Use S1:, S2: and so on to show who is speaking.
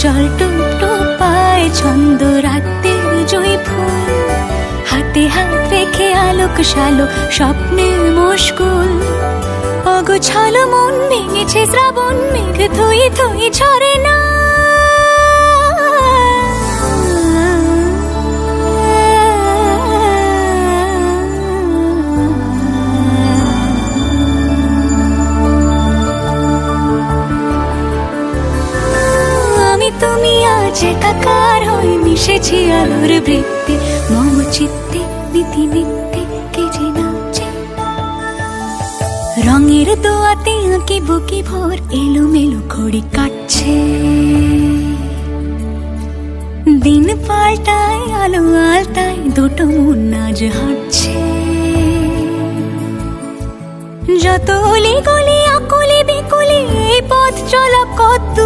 S1: জল টুপ টুপ পায় ছন্দ রাতের জয় ফুল, হাতে হাত রেখে আলোক শালো স্বপ্নের মুশকুল। অগোছালো মন ভেঙেছে শ্রাবণ মেঘ থই থই ঝরে না। তুমি আজ একাকার হয়ে মিশেছি আলোর বৃত্তে, মম চিত্তে নীতি নিত্যে কে যে নাচে। রঙের দোয়াতে আঁকি বুকি ভোর এলোমেলো ঘড়ি কাটছে। দিন পাল্টায় আলো আলতায় দুটো মন আজ হাঁটছে। যত অলি গলি আকুলি বিকুলি এই পথ চলা কত